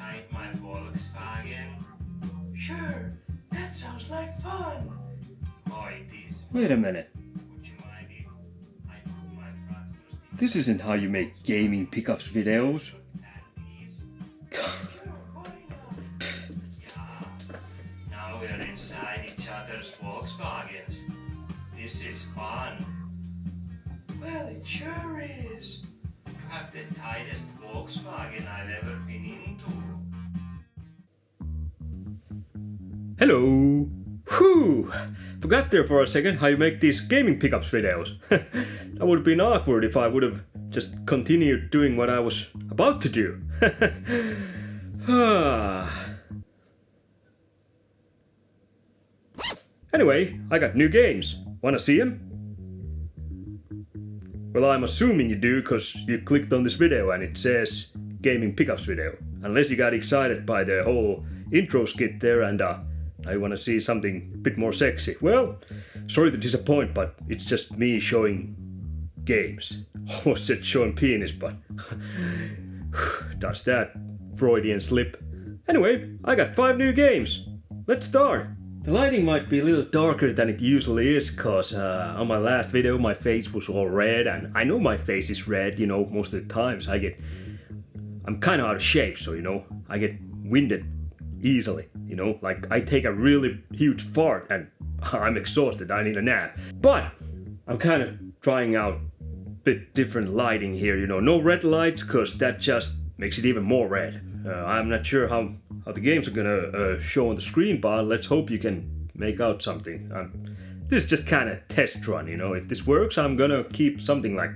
inside my Volkswagen? Sure, that sounds like fun. Oh, it is. Wait a minute. Would you mind if I put my front wheel This isn't how you make gaming pickups videos. and these? Sure, why not? Yeah. Now we're inside each other's Volkswagens. This is fun. Well, it sure is. You have the tightest Volkswagen I've ever been into. Hello! Whew! Forgot there for a second how you make these gaming pickups videos. That would have been awkward if I would have just continued doing what I was about to do. Anyway, I got new games. Wanna see them? Well, I'm assuming you do, cause you clicked on this video and it says gaming pickups video. Unless you got excited by the whole intro skit there and now you wanna see something a bit more sexy. Well, sorry to disappoint, but it's just me showing games. Almost said showing penis, but does that Freudian slip. Anyway, I got 5 new games. Let's start. The lighting might be a little darker than it usually is, cause on my last video my face was all red, and I know my face is red, you know, most of the times I'm kinda out of shape, so you know, I get winded easily, you know, like I take a really huge fart and I'm exhausted, I need a nap. But I'm kinda trying out a bit different lighting here, you know, no red lights, cause that just makes it even more red. I'm not sure how the games are gonna show on the screen, but let's hope you can make out something. This is just kind of test run, you know. If this works, I'm gonna keep something like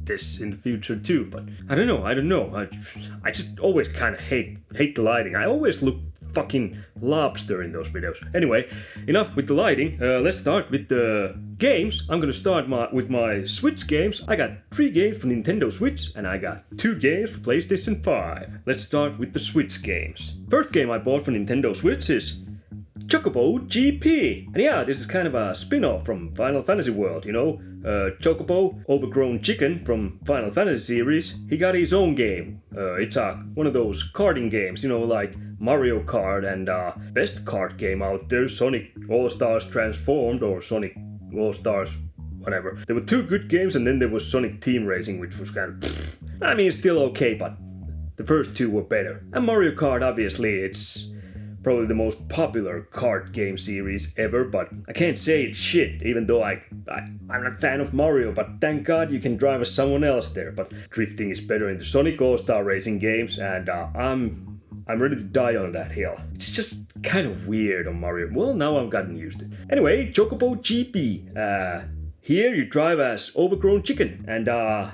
this in the future too. But I don't know. I just always kind of hate the lighting. I always look fucking lobster in those videos. Anyway, enough with the lighting. Let's start with the games. I'm gonna start with my Switch games. I got 3 games for Nintendo Switch and I got 2 games for PlayStation 5. Let's start with the Switch games. First game I bought for Nintendo Switch is Chocobo GP. And yeah, this is kind of a spin-off from Final Fantasy World, you know. Chocobo, overgrown chicken from Final Fantasy series, he got his own game. It's one of those karting games, you know, like Mario Kart and best kart game out there, Sonic All-Stars Transformed or Sonic All-Stars whatever. There were 2 good games and then there was Sonic Team Racing, which was kind of I mean, still okay, but the first 2 were better. And Mario Kart, obviously, it's probably the most popular kart game series ever, but I can't say it's shit, even though I'm not a fan of Mario, but thank God you can drive as someone else there. But drifting is better in the Sonic All-Star Racing games, and I'm ready to die on that hill. It's just kind of weird on Mario. Well, now I've gotten used to it. Anyway, Chocobo GP. Here you drive as overgrown chicken and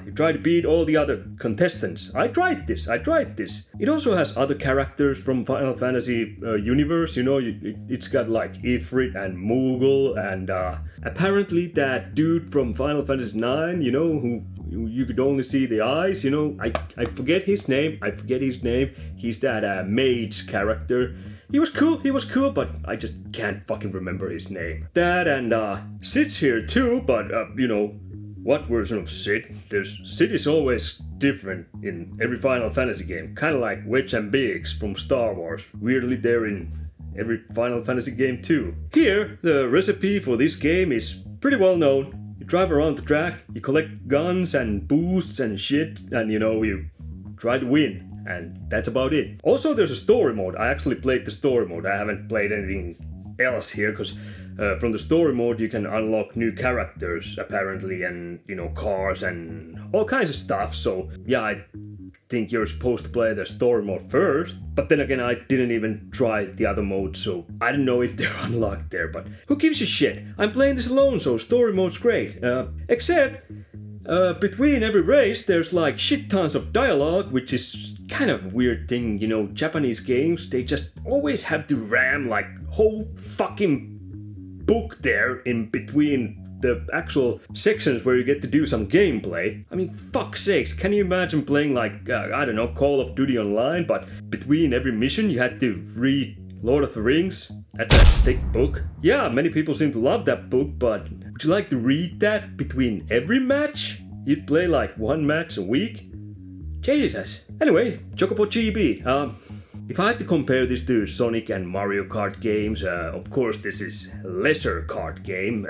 you try to beat all the other contestants. I tried this. It also has other characters from Final Fantasy universe, you know, it's got like Ifrit and Moogle and apparently that dude from Final Fantasy 9, you know, who you could only see the eyes, you know, I forget his name. He's that mage character. He was cool, but I just can't fucking remember his name. That and Sid's here too, but you know, what version of Sid? Sid is always different in every Final Fantasy game, kind of like Wedge and Biggs from Star Wars. Weirdly, they're in every Final Fantasy game too. Here, the recipe for this game is pretty well known. You drive around the track, you collect guns and boosts and shit, and you know, you try to win. And that's about it. Also, there's a story mode. I actually played the story mode. I haven't played anything else here because from the story mode you can unlock new characters apparently, and you know, cars and all kinds of stuff. So yeah, I think you're supposed to play the story mode first. But then again, I didn't even try the other mode, so I don't know if they're unlocked there. But who gives a shit? I'm playing this alone, so story mode's great. Except between every race, there's like shit tons of dialogue, which is kind of a weird thing, you know. Japanese games, they just always have to ram like whole fucking book there in between the actual sections where you get to do some gameplay. I mean, fuck's sakes, can you imagine playing like, I don't know, Call of Duty Online, but between every mission you had to read Lord of the Rings? That's a thick book. Yeah, many people seem to love that book, but would you like to read that between every match? You'd play like 1 match a week? Jesus. Anyway, Chocobo GB. If I had to compare this to Sonic and Mario Kart games, of course this is a lesser kart game.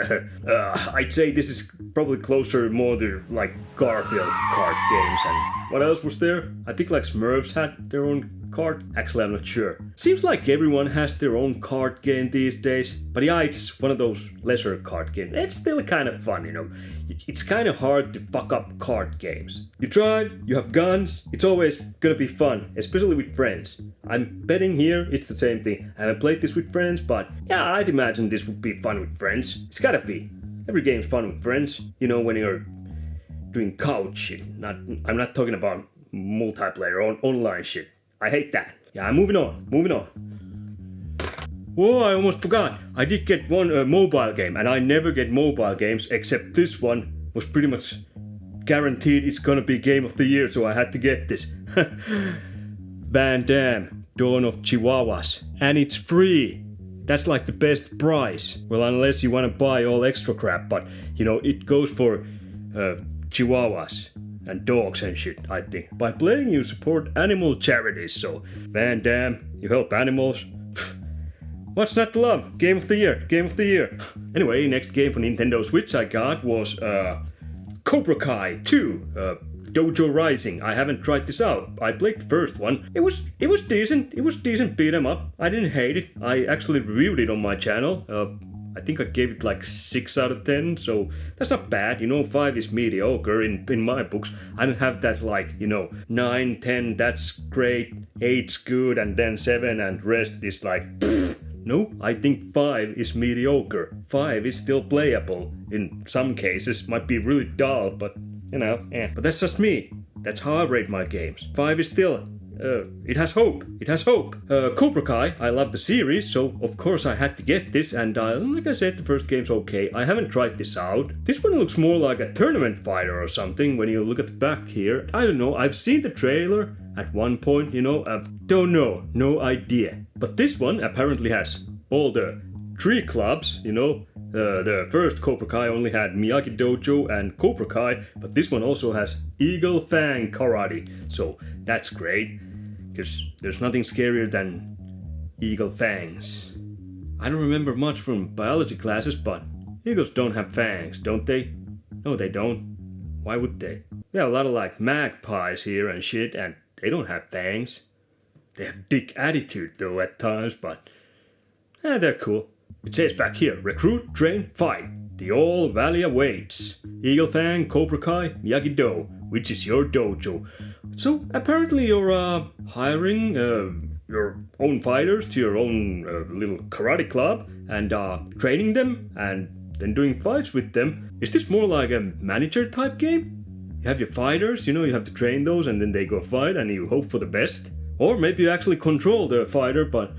I'd say this is probably closer more to like Garfield kart games. And what else was there? I think like Smurfs had their own kart. Actually, I'm not sure. Seems like everyone has their own kart game these days. But yeah, it's one of those lesser kart games. It's still kind of fun, you know. It's kind of hard to fuck up kart games. You drive, you have guns, it's always gonna be fun, especially with friends. I'm betting here it's the same thing. I haven't played this with friends, but yeah, I'd imagine this would be fun with friends. It's gotta be. Every game's fun with friends. You know, when you're doing couch shit. I'm not talking about multiplayer or online shit. I hate that. Yeah, I'm moving on. Whoa, I almost forgot. I did get one mobile game, and I never get mobile games except this one was pretty much guaranteed it's gonna be Game of the Year, so I had to get this. Van Damme, Dawn of Chihuahuas, and it's free. That's like the best price. Well, unless you want to buy all extra crap, but you know, it goes for Chihuahuas and dogs and shit, I think. By playing, you support animal charities, so Van Damme, you help animals. What's not to love? Game of the Year. Anyway, next game for Nintendo Switch I got was Cobra Kai 2, Dojo Rising. I haven't tried this out. I played the first one. It was decent. It was decent beat 'em up. I didn't hate it. I actually reviewed it on my channel. I think I gave it like 6 out of 10, so that's not bad. You know, 5 is mediocre in my books. I don't have that like, you know, 9, 10, that's great, 8's good, and then 7 and rest is like, pfft. No, I think 5 is mediocre. 5 is still playable. In some cases, might be really dull, but you know, But that's just me. That's how I rate my games. 5 is still, it has hope. Cobra Kai, I love the series, so of course I had to get this, and like I said, the first game's okay. I haven't tried this out. This one looks more like a tournament fighter or something when you look at the back here. I don't know, I've seen the trailer at one point, you know, don't know, no idea. But this one apparently has all the 3 clubs, you know. The first Cobra Kai only had Miyagi Dojo and Cobra Kai, but this one also has Eagle Fang Karate, so that's great, because there's nothing scarier than eagle fangs. I don't remember much from biology classes, but eagles don't have fangs, don't they? No, they don't. Why would they? We have a lot of like magpies here and shit, and they don't have fangs. They have dick attitude though at times, but they're cool. It says back here, recruit, train, fight. The all valley awaits. Eagle Fang, Cobra Kai, Miyagi-Do, which is your dojo. So apparently you're hiring your own fighters to your own little karate club and training them and then doing fights with them. Is this more like a manager type game? You have your fighters, you know, you have to train those and then they go fight and you hope for the best. Or maybe you actually control the fighter, but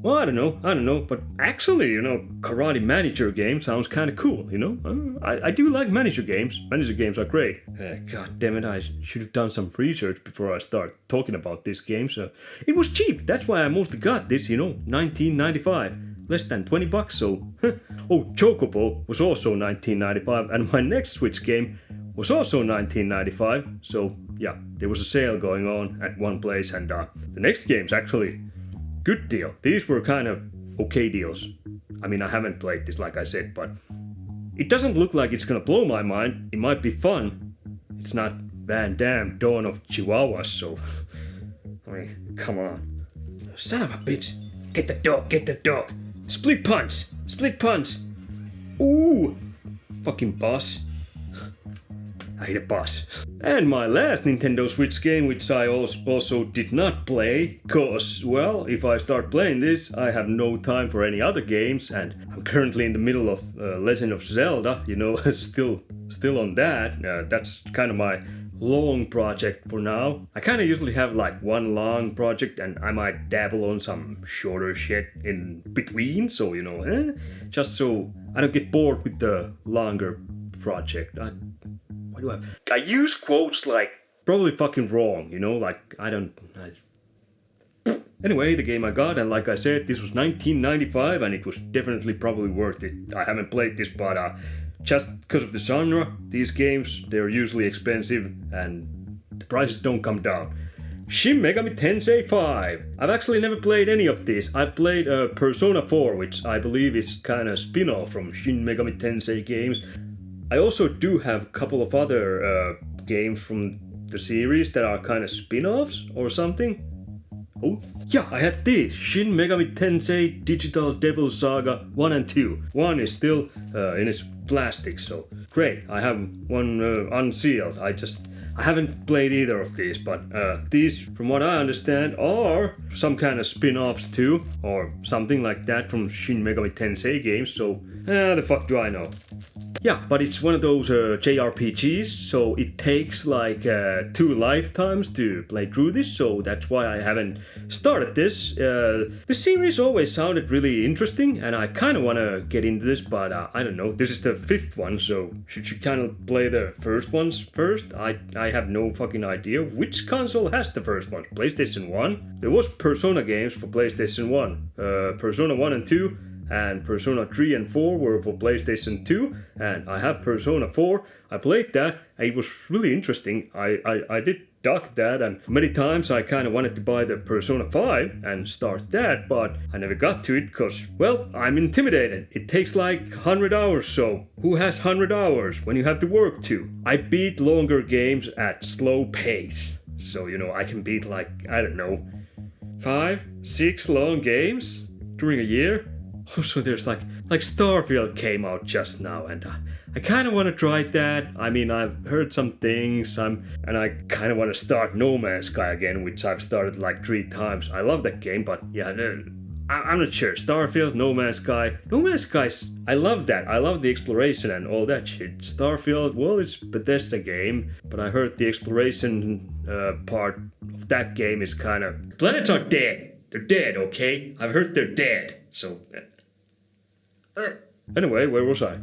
well, I don't know, but actually, you know, karate manager game sounds kind of cool, you know? I do like manager games. Manager games are great. God damn it, I should have done some research before I start talking about this game. So it was cheap, that's why I mostly got this, you know, $19.95. Less than $20, so... Oh, Chocobo was also $19.95, and my next Switch game was also $19.95. So, yeah, there was a sale going on at one place, and the next game's actually... good deal. These were kind of okay deals. I mean, I haven't played this like I said, but it doesn't look like it's gonna blow my mind. It might be fun. It's not Van Damme, Dawn of Chihuahuas, so... I mean, come on. Son of a bitch. Get the dog. Split punch. Ooh. Fucking boss. I hate a boss. And my last Nintendo Switch game, which I also did not play, cause, well, if I start playing this, I have no time for any other games, and I'm currently in the middle of Legend of Zelda, you know, still on that. That's kind of my long project for now. I kind of usually have like one long project, and I might dabble on some shorter shit in between, so, you know, just so I don't get bored with the longer project. I use quotes like probably fucking wrong, you know, like Anyway, the game I got, and like I said, this was $19.95 and it was definitely probably worth it. I haven't played this, but just because of the genre, these games, they're usually expensive and the prices don't come down. Shin Megami Tensei 5. I've actually never played any of these. I played Persona 4, which I believe is kind of spin-off from Shin Megami Tensei games. I also do have a couple of other games from the series that are kind of spin-offs or something. Oh, yeah, I had this, Shin Megami Tensei Digital Devil Saga 1 and 2. One is still in its plastic, so great. I have one unsealed. I haven't played either of these, but these, from what I understand, are some kind of spin-offs too, or something like that from Shin Megami Tensei games, so the fuck do I know? Yeah, but it's one of those JRPGs, so it takes like 2 lifetimes to play through this, so that's why I haven't started this. The series always sounded really interesting, and I kind of want to get into this, but I don't know. This is the 5th one, so should you kind of play the first ones first? I have no fucking idea. Which console has the first one? PlayStation 1? There was Persona games for PlayStation 1. Persona 1 and 2. And Persona 3 and 4 were for PlayStation 2, and I have Persona 4. I played that, and it was really interesting. I did dug that, and many times I kind of wanted to buy the Persona 5 and start that, but I never got to it because, well, I'm intimidated. It takes like 100 hours, so who has 100 hours when you have to work too? I beat longer games at slow pace, so, you know, I can beat like, I don't know, 5, 6 long games during a year. Also, there's like Starfield came out just now, and I kind of want to try that. I mean, I've heard some things, and I kind of want to start No Man's Sky again, which I've started like 3 times. I love that game, but yeah, I'm not sure. Starfield, No Man's Sky. No Man's Sky, I love that. I love the exploration and all that shit. Starfield, well, it's Bethesda game, but I heard the exploration part of that game is kind of... Planets are dead. They're dead, okay? I've heard they're dead, so... Anyway, where was I?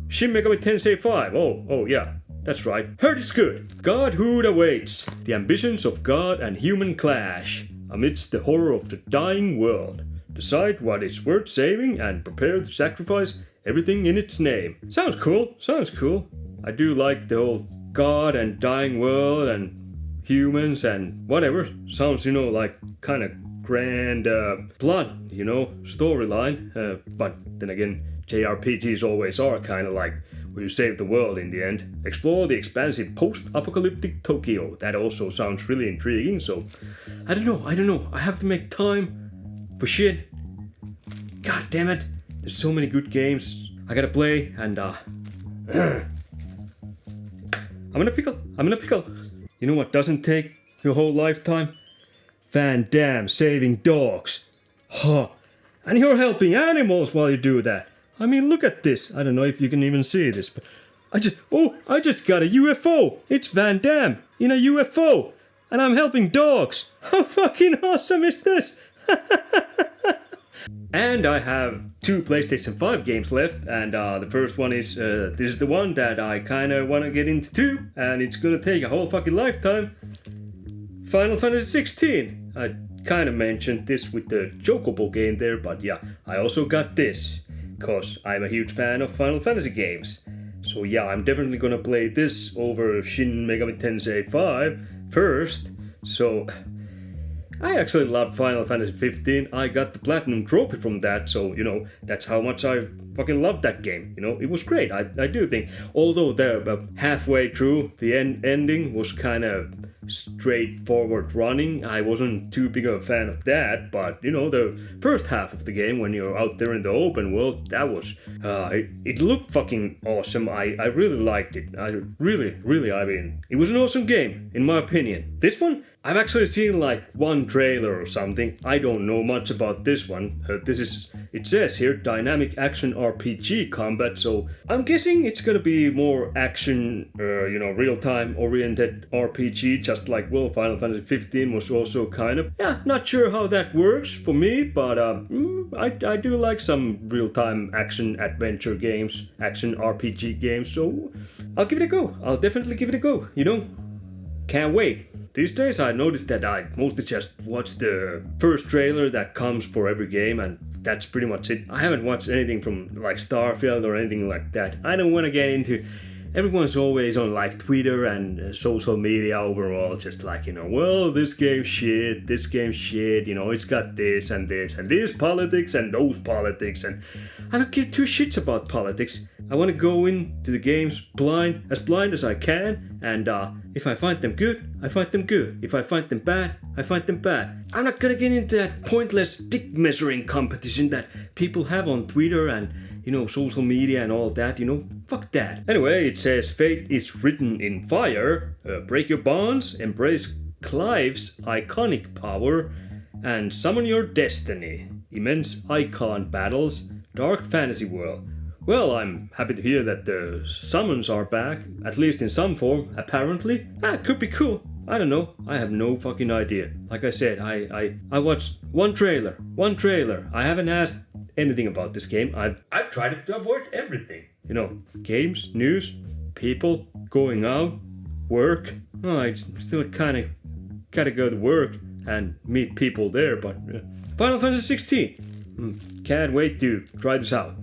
Shin Megami Tensei 5. Oh yeah, that's right. Heard it's good. Godhood awaits. The ambitions of God and human clash. Amidst the horror of the dying world. Decide what is worth saving and prepare to sacrifice everything in its name. Sounds cool. I do like the whole God and dying world and humans and whatever. Sounds, you know, like kind of grand plot, you know, storyline, but then again, JRPGs always are kind of like where you save the world in the end. Explore the expansive post-apocalyptic Tokyo. That also sounds really intriguing, so I don't know, I have to make time for shit. God damn it, there's so many good games I gotta play, and I'm gonna pickle. You know what doesn't take your whole lifetime? Van Damme saving dogs. Huh. And you're helping animals while you do that. I mean, look at this. I don't know if you can even see this, but I just got a UFO. It's Van Damme in a UFO. And I'm helping dogs. How fucking awesome is this? And I have 2 PlayStation 5 games left, and the first one is, this is the one that I kinda wanna get into too, and it's gonna take a whole fucking lifetime. Final Fantasy 16. I kind of mentioned this with the Chocobo game there, but yeah, I also got this, cause I'm a huge fan of Final Fantasy games. So yeah, I'm definitely gonna play this over Shin Megami Tensei 5 first. So I actually love Final Fantasy 15. I got the Platinum Trophy from that, so, you know, that's how much I fucking loved that game. You know, it was great, I do think. Although the halfway through, the ending was kind of straightforward running. I wasn't too big of a fan of that, but, you know, the first half of the game, when you're out there in the open world, that was... it looked fucking awesome. I really liked it. I mean, it was an awesome game, in my opinion. This one, I've actually seen like one trailer or something. I don't know much about this one. It says here, dynamic action RPG combat, so I'm guessing it's gonna be more action, you know, real-time oriented RPG, just like, well, Final Fantasy 15 was also kind of, yeah, not sure how that works for me, but I do like some real-time action adventure games, action RPG games, so I'll give it a go. I'll definitely give it a go, you know? Can't wait. These days I noticed that I mostly just watch the first trailer that comes for every game, and that's pretty much it. I haven't watched anything from like Starfield or anything like that. I don't want to get into everyone's always on like Twitter and social media overall, just like, well, this game's shit, it's got this and this politics and those politics, and I don't give two shits about politics. I want to go into the games blind as I can, and if I find them good, I find them good. If I find them bad, I find them bad. I'm not gonna get into that pointless dick measuring competition that people have on Twitter and, social media and all that, fuck that. Anyway, it says fate is written in fire, break your bonds, embrace Clive's iconic power, and summon your destiny. Immense icon battles, dark fantasy world. Well, I'm happy to hear that the summons are back, at least in some form, apparently. Could be cool. I don't know. I have no fucking idea. Like I said, I watched one trailer. I haven't asked anything about this game. I've tried to avoid everything. Games, news, people, going out, work. I still kind of gotta go to work and meet people there, but Final Fantasy 16. Can't wait to try this out.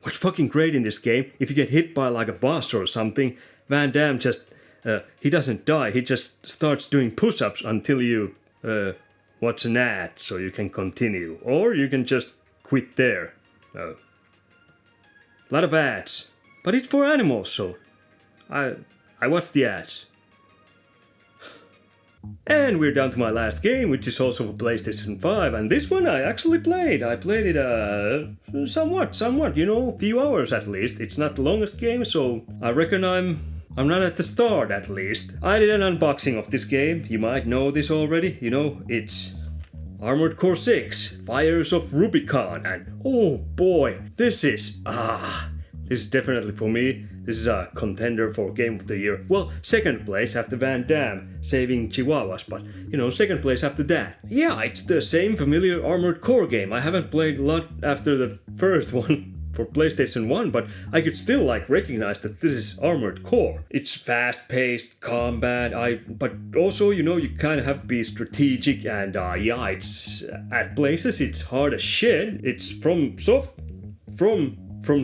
What's fucking great in this game, if you get hit by like a boss or something, Van Damme just, he doesn't die, he just starts doing push-ups until you watch an ad so you can continue. Or you can just quit there. A lot of ads. But it's for animals, so I watch the ads. And we're down to my last game, which is also for PlayStation 5, and this one I actually played. I played it somewhat, a few hours at least. It's not the longest game, so I reckon I'm not at the start at least. I did an unboxing of this game. You might know this already. It's Armored Core 6, Fires of Rubicon, and oh boy, this is definitely for me. This is a contender for Game of the Year. Well, second place after Van Damme saving Chihuahuas, but second place after that. Yeah, it's the same familiar Armored Core game. I haven't played a lot after the first one for PlayStation 1, but I could still recognize that this is Armored Core. It's fast-paced combat, but also you kind of have to be strategic, and it's at places it's hard as shit. It's from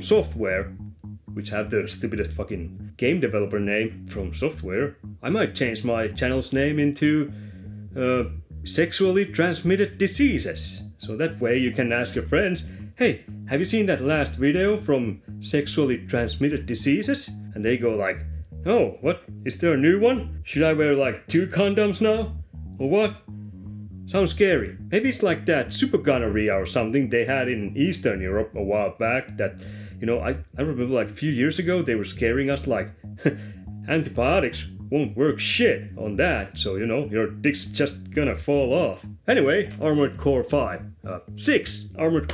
Software, which have the stupidest fucking game developer name, From Software. I might change my channel's name into Sexually Transmitted Diseases. So that way you can ask your friends, hey, have you seen that last video from Sexually Transmitted Diseases? And they go like, oh, what? Is there a new one? Should I wear 2 condoms now? Or what? Sounds scary. Maybe it's like that super gonorrhea or something they had in Eastern Europe a while back that, I remember a few years ago they were scaring us antibiotics won't work shit on that, so your dick's just gonna fall off. Anyway, Armored Core 6, Armored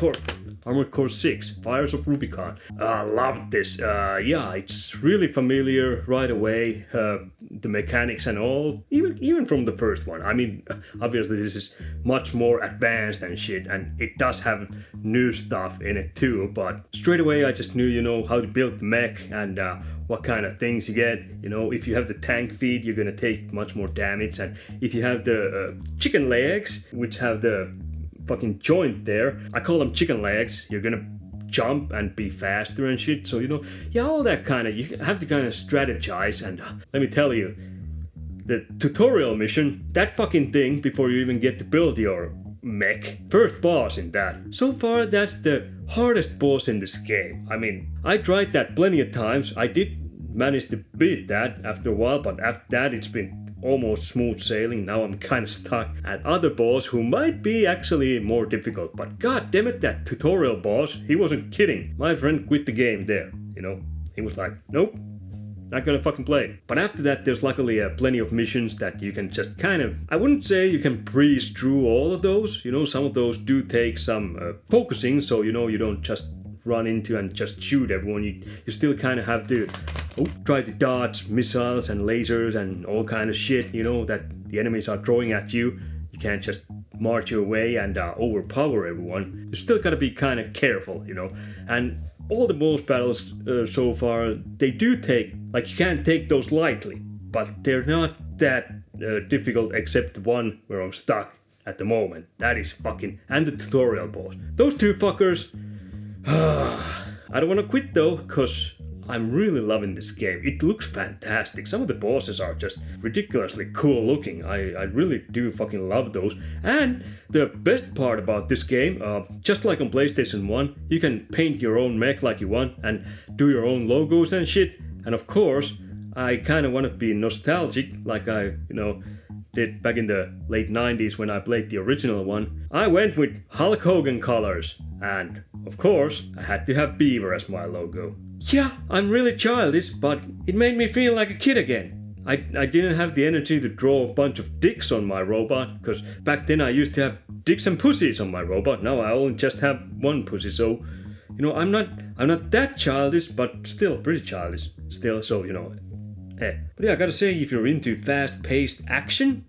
Core 6, Fires of Rubicon. I loved this. It's really familiar right away. The mechanics and all, even from the first one. I mean, obviously this is much more advanced and shit, and it does have new stuff in it too, but straight away I just knew, how to build the mech and what kind of things you get. If you have the tank feed, you're gonna take much more damage, and if you have the chicken legs, which have the fucking joint there, I call them chicken legs, you're gonna jump and be faster and shit, so all that kind of, you have to kind of strategize, and let me tell you, the tutorial mission, that fucking thing, before you even get to build your mech, first boss in that, so far that's the hardest boss in this game. I mean, I tried that plenty of times, I did manage to beat that after a while, but after that it's been almost smooth sailing. Now I'm kind of stuck at other boss who might be actually more difficult, but god damn it, that tutorial boss, he wasn't kidding. My friend quit the game there, he was like, nope, not gonna fucking play. But after that there's luckily plenty of missions that you can just kind of, I wouldn't say you can breeze through all of those, some of those do take some focusing, so you don't just run into and just shoot everyone. You still kind of have to try to dodge missiles and lasers and all kind of shit, that the enemies are throwing at you. You can't just march your way and overpower everyone. You still gotta be kind of careful, And all the boss battles so far, they do take, you can't take those lightly, but they're not that difficult except the one where I'm stuck at the moment. That is fucking, and the tutorial boss. Those two fuckers, I don't want to quit though, cause I'm really loving this game. It looks fantastic. Some of the bosses are just ridiculously cool looking. I really do fucking love those. And the best part about this game, just like on PlayStation 1, you can paint your own mech like you want and do your own logos and shit. And of course, I kind of want to be nostalgic like I, did back in the late 90s when I played the original one. I went with Hulk Hogan colors. And, of course, I had to have Beaver as my logo. Yeah, I'm really childish, but it made me feel like a kid again. I didn't have the energy to draw a bunch of dicks on my robot, because back then I used to have dicks and pussies on my robot. Now I only just have one pussy, so, I'm not that childish, but still pretty childish. Still, so, But yeah, I gotta say, if you're into fast-paced action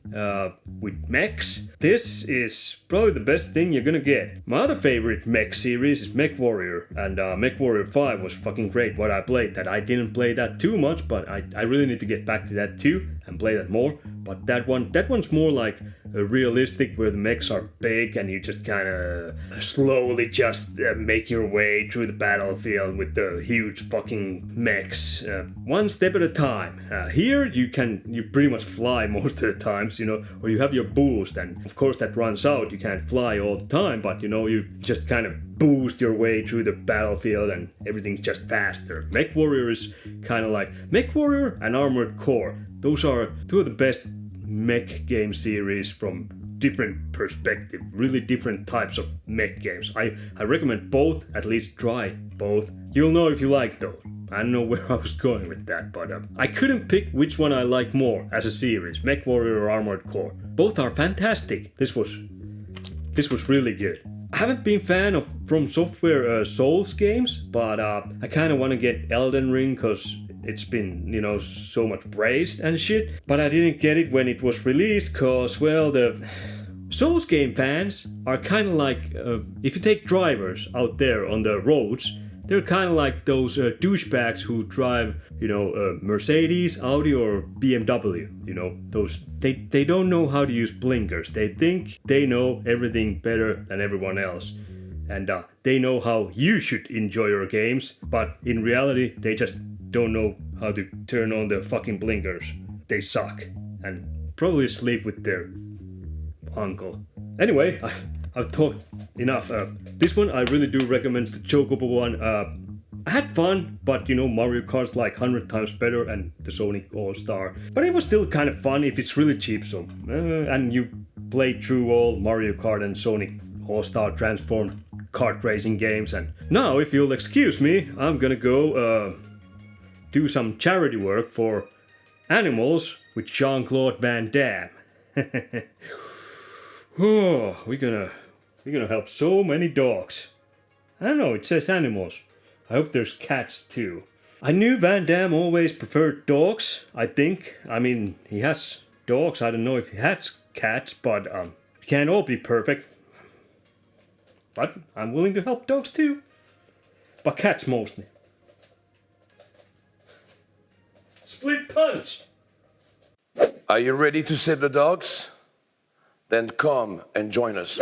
with mechs, this is probably the best thing you're gonna get. My other favorite mech series is Mech Warrior, and Mech Warrior 5 was fucking great what I played. That I didn't play that too much, but I really need to get back to that too and play that more. But that one's more like a realistic, where the mechs are big and you just kind of slowly just make your way through the battlefield with the huge fucking mechs, one step at a time. Here you pretty much fly most of the times, or you have your boost, and of course that runs out. You can't fly all the time, but you just kind of boost your way through the battlefield and everything's just faster. Mech Warrior is kind of like Mech Warrior and Armored Core. Those are two of the best mech game series from different perspective, really different types of mech games. I recommend both, at least try both. You'll know if you like those. I don't know where I was going with that, but I couldn't pick which one I like more as a series, Mech Warrior or Armored Core. Both are fantastic. This was really good. I haven't been a fan of From Software Souls games, but I kind of want to get Elden Ring because it's been, so much praised and shit. But I didn't get it when it was released because, well, the Souls game fans are kind of like, if you take drivers out there on the roads, they're kind of like those douchebags who drive, Mercedes, Audi, or BMW. Those they don't know how to use blinkers. They think they know everything better than everyone else, and they know how you should enjoy your games. But in reality, they just don't know how to turn on the fucking blinkers. They suck and probably sleep with their uncle. Anyway, I've talked enough. This one I really do recommend, the Chocobo one. I had fun, but Mario Kart's like 100 times better, and the Sonic All-Star. But it was still kind of fun if it's really cheap, so... and you played through all Mario Kart and Sonic All-Star transformed kart racing games. And now, if you'll excuse me, I'm gonna go do some charity work for animals with Jean-Claude Van Damme. Oh, we're gonna help so many dogs. I don't know, it says animals. I hope there's cats too. I knew Van Damme always preferred dogs, I think. I mean, he has dogs. I don't know if he has cats, but we can't all be perfect. But I'm willing to help dogs too. But cats mostly. Split punch! Are you ready to save the dogs? Then come and join us.